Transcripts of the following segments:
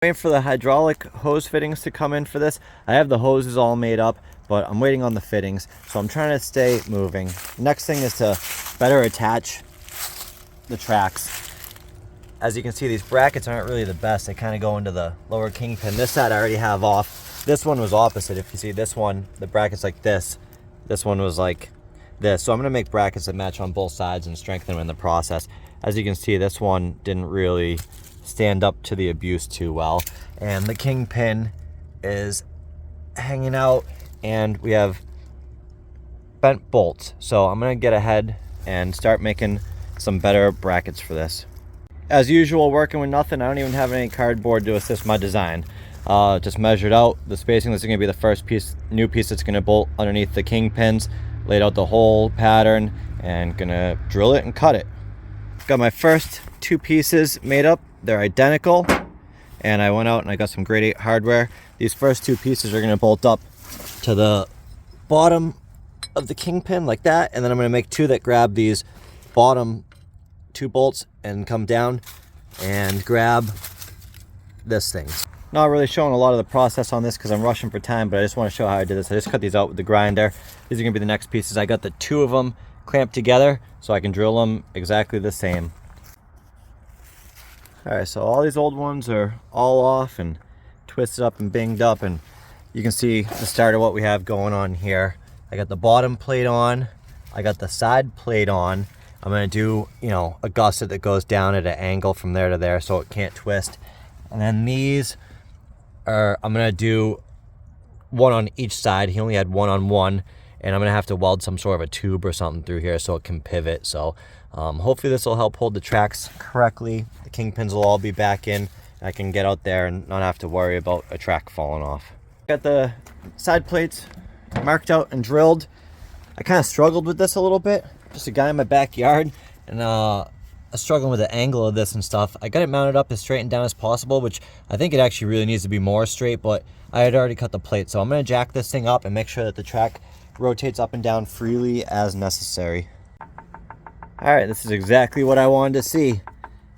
Waiting for the hydraulic hose fittings to come in for this. I have the hoses all made up, but I'm waiting on the fittings, so I'm trying to stay moving. The next thing is to better attach the tracks. As you can see, these brackets aren't really the best. They kind of go into the lower kingpin. This side I already have off. This one was opposite. If you see this one, the bracket's like this. This one was like this. So I'm gonna make brackets that match on both sides and strengthen them in the process. As you can see, this one didn't really stand up to the abuse too well, and the kingpin is hanging out, and we have bent bolts. So I'm gonna get ahead and start making some better brackets for this. As usual, working with nothing. I don't even have any cardboard to assist my design. Just measured out the spacing. This is gonna be the first new piece that's gonna bolt underneath the kingpins. Laid out the whole pattern and gonna drill it and cut it. Got my first two pieces made up. They're identical, and I went out and I got some grade 8 hardware. These first two pieces are going to bolt up to the bottom of the kingpin like that, and then I'm going to make two that grab these bottom two bolts and come down and grab this thing. Not really showing a lot of the process on this because I'm rushing for time, but I just want to show how I did this. I just cut these out with the grinder. These are going to be the next pieces. I got the two of them clamped together so I can drill them exactly the same. Alright, so all these old ones are all off and twisted up and binged up, and you can see the start of what we have going on here. I got the bottom plate on, I got the side plate on. I'm going to do, a gusset that goes down at an angle from there to there so it can't twist. And then these are, I'm going to do one on each side. He only had one on one, and I'm going to have to weld some sort of a tube or something through here so it can pivot. So hopefully this will help hold the tracks correctly. The kingpins will all be back in. I can get out there and not have to worry about a track falling off. Got the side plates marked out and drilled. I kind of struggled with this a little bit. Just a guy in my backyard, and I was struggling with the angle of this and stuff. I got it mounted up as straight and down as possible, which I think it actually really needs to be more straight, but I had already cut the plate. So I'm going to jack this thing up and make sure that the track rotates up and down freely as necessary. Alright, this is exactly what I wanted to see.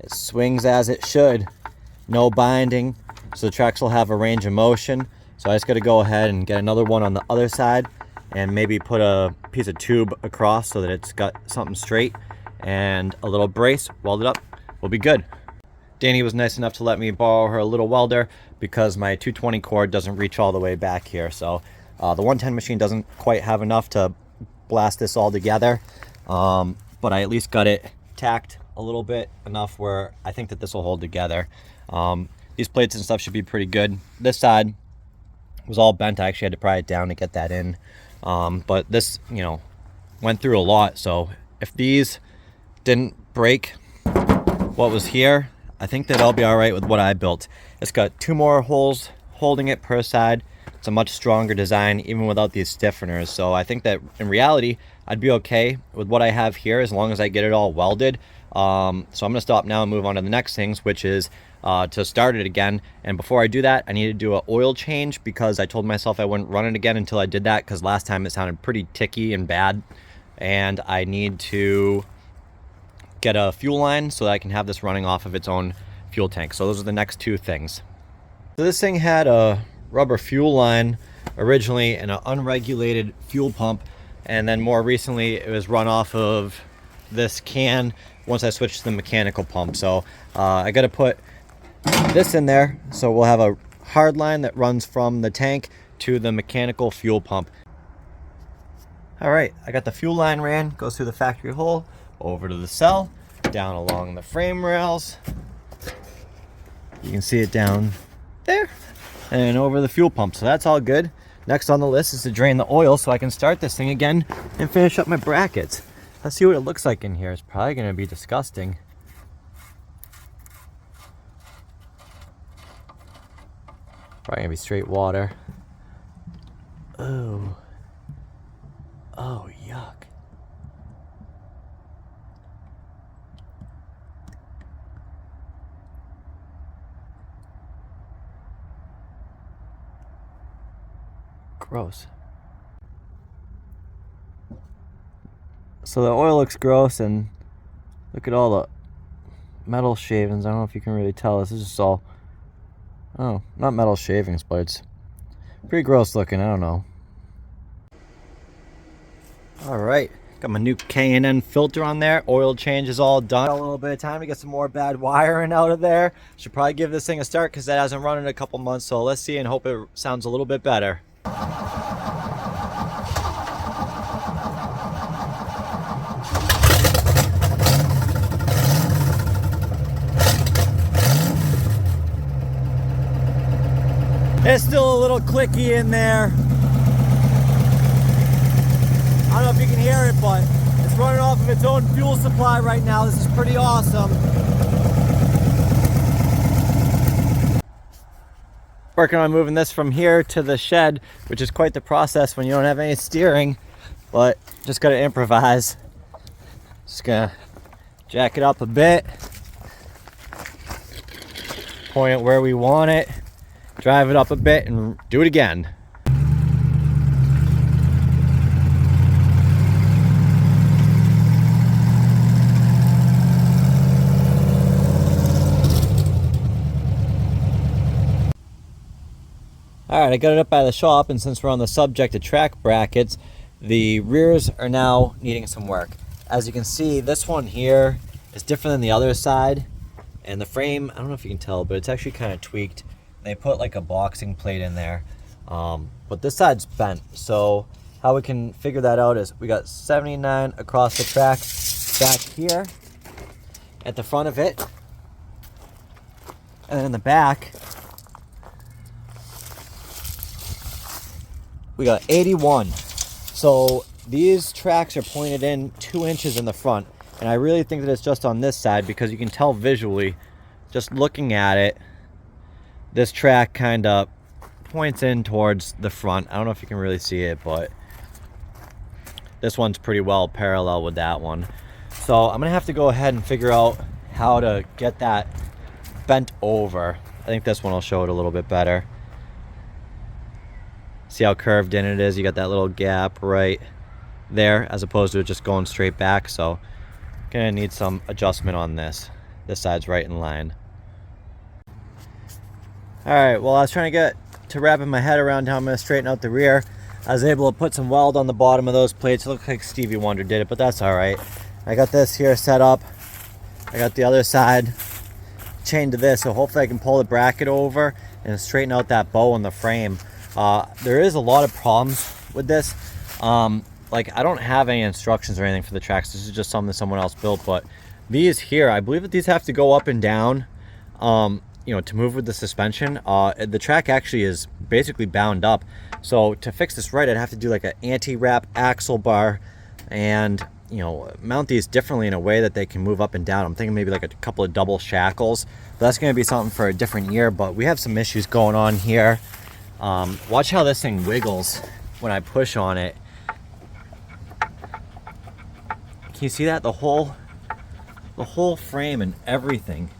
It swings as it should. No binding, so the tracks will have a range of motion. So I just got to go ahead and get another one on the other side and maybe put a piece of tube across so that it's got something straight, and a little brace, weld it up, we'll be good. Danny was nice enough to let me borrow her little welder because my 220 cord doesn't reach all the way back here. So the 110 machine doesn't quite have enough to blast this all together. But I at least got it tacked a little bit enough where I think that this will hold together. These plates and stuff should be pretty good. This side was all bent. I actually had to pry it down to get that in. But this, went through a lot. So if these didn't break what was here, I think that I'll be all right with what I built. It's got two more holes holding it per side. It's a much stronger design even without these stiffeners. So I think that in reality, I'd be okay with what I have here as long as I get it all welded. So I'm going to stop now and move on to the next things, which is to start it again. And before I do that, I need to do an oil change because I told myself I wouldn't run it again until I did that, because last time it sounded pretty ticky and bad. And I need to get a fuel line so that I can have this running off of its own fuel tank. So those are the next two things. So this thing had a rubber fuel line originally and an unregulated fuel pump, and then more recently it was run off of this can once I switched to the mechanical pump. So I got to put this in there so we'll have a hard line that runs from the tank to the mechanical fuel pump. All right, I got the fuel line ran, goes through the factory hole, over to the cell, down along the frame rails. You can see it down there, and over the fuel pump. So that's all good. Next on the list is to drain the oil so I can start this thing again and finish up my brackets. Let's see what it looks like in here. It's probably going to be disgusting. Probably going to be straight water. Oh. Oh, yuck. Gross. So the oil looks gross, and look at all the metal shavings. I don't know if you can really tell. This is just all Oh, not metal shavings, but it's pretty gross looking. I don't know. All right, got my new K&N filter on there. Oil change is all done. Got a little bit of time to get some more bad wiring out of there. Should probably give this thing a start because that hasn't run in a couple months. So let's see and hope it sounds a little bit better. It's still a little clicky in there. I don't know if you can hear it, but it's running off of its own fuel supply right now. This is pretty awesome. Working on moving this from here to the shed, which is quite the process when you don't have any steering, but just gotta improvise. Just gonna jack it up a bit, point it where we want it, drive it up a bit, and do it again. Alright, I got it up by the shop, and since we're on the subject of track brackets, the rears are now needing some work. As you can see, this one here is different than the other side, and the frame, I don't know if you can tell, but it's actually kind of tweaked. They put like a boxing plate in there, but this side's bent. So how we can figure that out is we got 79 across the track back here at the front of it, and then in the back we got 81. So these tracks are pointed in 2 inches in the front, and I really think that it's just on this side because you can tell visually, just looking at it, this track kind of points in towards the front. I don't know if you can really see it, but this one's pretty well parallel with that one. So I'm gonna have to go ahead and figure out how to get that bent over. I think this one will show it a little bit better. See how curved in it is? You got that little gap right there as opposed to it just going straight back. So gonna need some adjustment on this. This side's right in line. All right, well, I was trying to get to wrapping my head around how I'm gonna straighten out the rear. I was able to put some weld on the bottom of those plates. It looked like Stevie Wonder did it, but that's all right. I got this here set up. I got the other side chained to this, so hopefully I can pull the bracket over and straighten out that bow on the frame. There is a lot of problems with this. Like, I don't have any instructions or anything for the tracks. This is just something someone else built, but these here, I believe that these have to go up and down, you know, to move with the suspension. The track actually is basically bound up. So to fix this right, I'd have to do like an anti-wrap axle bar and, you know, mount these differently in a way that they can move up and down. I'm thinking maybe like a couple of double shackles. But that's going to be something for a different year, but we have some issues going on here. Watch how this thing wiggles when I push on it. Can you see that? The whole frame and everything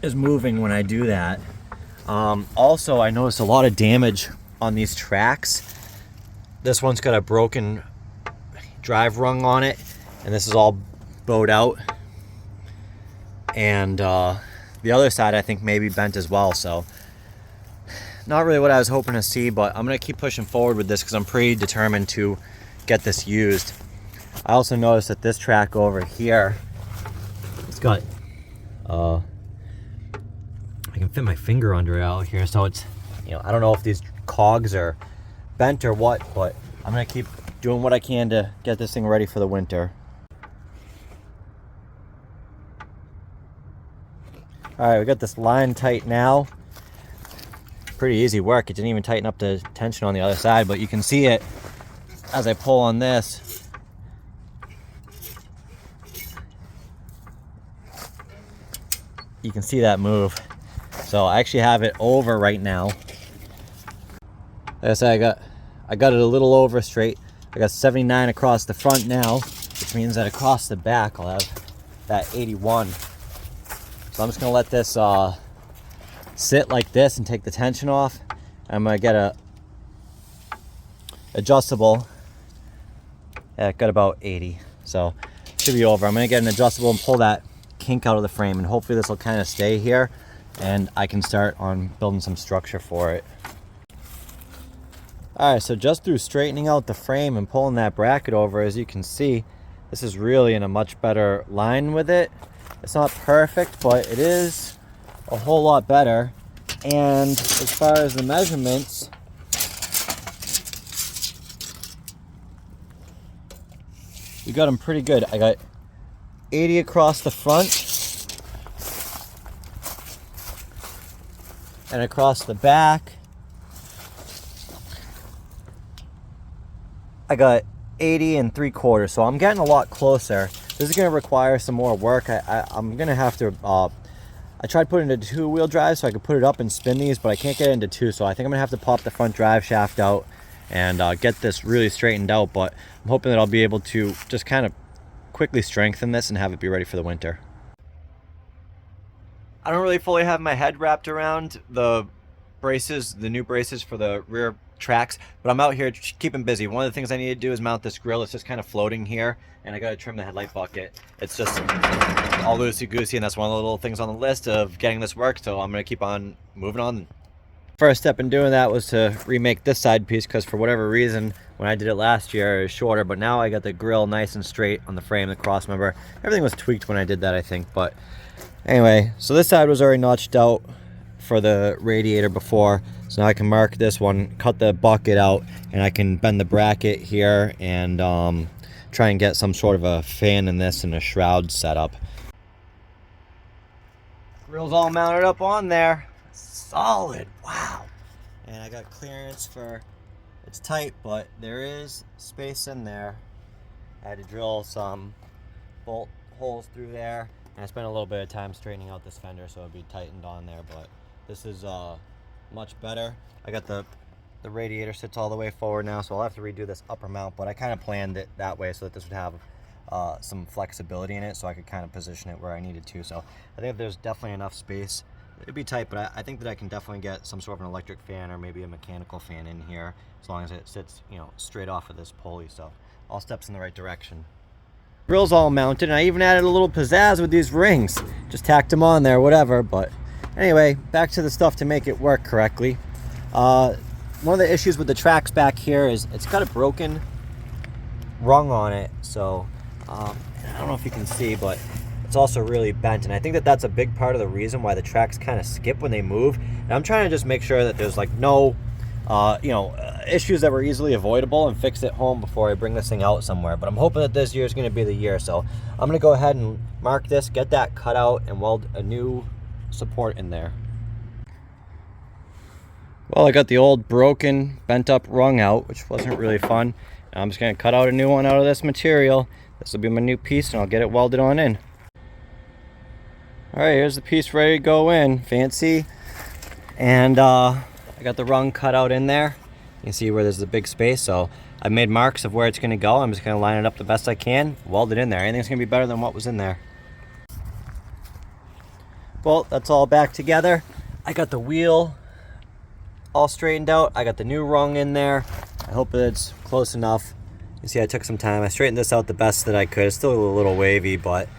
is moving when I do that. Also, I noticed a lot of damage on these tracks. This one's got a broken drive rung on it, and this is all bowed out. And the other side, I think, may be bent as well. So not really what I was hoping to see, but I'm gonna keep pushing forward with this because I'm pretty determined to get this used. I also noticed that this track over here, it's got I can fit my finger under it out here, so it's, you know, I don't know if these cogs are bent or what, but I'm gonna keep doing what I can to get this thing ready for the winter. All right, we got this line tight now. Pretty easy work. It didn't even tighten up the tension on the other side, but you can see it as I pull on this. You can see that move. So I actually have it over right now. Like I said, I got it a little over straight. I got 79 across the front now, which means that across the back I'll have that 81. So I'm just gonna let this sit like this and take the tension off. I'm gonna get a adjustable. Yeah, got about 80, so should be over. I'm gonna get an adjustable and pull that kink out of the frame, and hopefully this will kind of stay here. and I can start on building some structure for it. Alright, so just through straightening out the frame and pulling that bracket over, as you can see, this is really in a much better line with it. It's not perfect, but it is a whole lot better. And as far as the measurements, we got them pretty good. I got 80 across the front and across the back. I got 80 and 3/4, so I'm getting a lot closer. This is going to require some more work. I'm going to have to, I tried putting it into 2-wheel drive so I could put it up and spin these, but I can't get it into 2, so I think I'm going to have to pop the front drive shaft out and get this really straightened out, but I'm hoping that I'll be able to just kind of quickly strengthen this and have it be ready for the winter. I don't really fully have my head wrapped around the braces, the new braces for the rear tracks, but I'm out here keeping busy. One of the things I need to do is mount this grill. It's just kind of floating here, and I got to trim the headlight bucket. It's just all loosey-goosey, and that's one of the little things on the list of getting this work, so I'm going to keep on moving on. First step in doing that was to remake this side piece, because for whatever reason, when I did it last year, it was shorter, but now I got the grill nice and straight on the frame, the cross member. Everything was tweaked when I did that, I think, but anyway, so this side was already notched out for the radiator before, so now I can mark this one, cut the bucket out, and I can bend the bracket here and try and get some sort of a fan in this and a shroud set up. Grill's all mounted up on there. Solid, wow. And I got clearance for, it's tight, but there is space in there. I had to drill some bolt holes through there, and I spent a little bit of time straightening out this fender so it'd be tightened on there, but this is much better. I got the radiator sits all the way forward now, so I'll have to redo this upper mount, but I kind of planned it that way so that this would have some flexibility in it, so I could kind of position it where I needed to. So I think there's definitely enough space. It'd be tight, but I think that I can definitely get some sort of an electric fan or maybe a mechanical fan in here, as long as it sits, you know, straight off of this pulley. So all steps in the right direction. Grill's all mounted, and I even added a little pizzazz with these rings. Just tacked them on there, whatever. But anyway, back to the stuff to make it work correctly. One of the issues with the tracks back here is it's got a broken rung on it. So I don't know if you can see, but it's also really bent, and I think that that's a big part of the reason why the tracks kind of skip when they move. And I'm trying to just make sure that there's like no issues that were easily avoidable and fix it home before I bring this thing out somewhere. But I'm hoping that this year is going to be the year, so I'm going to go ahead and mark this, get that cut out, and weld a new support in there. Well, I got the old broken bent up rung out, which wasn't really fun. Now I'm just going to cut out a new one out of this material. This will be my new piece, and I'll get it welded on in. Alright, here's the piece ready to go in. Fancy. And I got the rung cut out in there. You can see where there's a big space, so I made marks of where it's going to go. I'm just going to line it up the best I can, weld it in there. Anything's going to be better than what was in there. Well, that's all back together. I got the wheel all straightened out. I got the new rung in there. I hope that it's close enough. You see I took some time. I straightened this out the best that I could. It's still a little wavy, but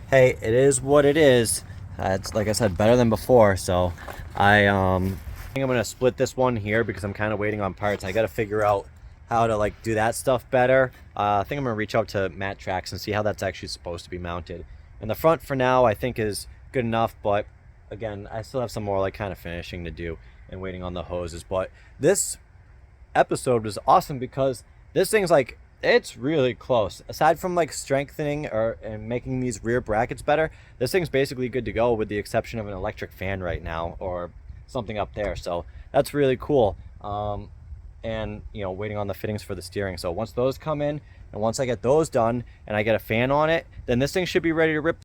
hey, it is what it is. It's, like I said, better than before. So I think I'm gonna split this one here because I'm kind of waiting on parts. I got to figure out how to like do that stuff better. I think I'm gonna reach out to Matt Tracks and see how that's actually supposed to be mounted. And the front for now I think is good enough, but again, I still have some more like kind of finishing to do and waiting on the hoses. But this episode was awesome because this thing's like, it's really close. Aside from like strengthening and making these rear brackets better, this thing's basically good to go with the exception of an electric fan right now or something up there. So that's really cool. And waiting on the fittings for the steering. So once those come in and once I get those done and I get a fan on it, then this thing should be ready to rip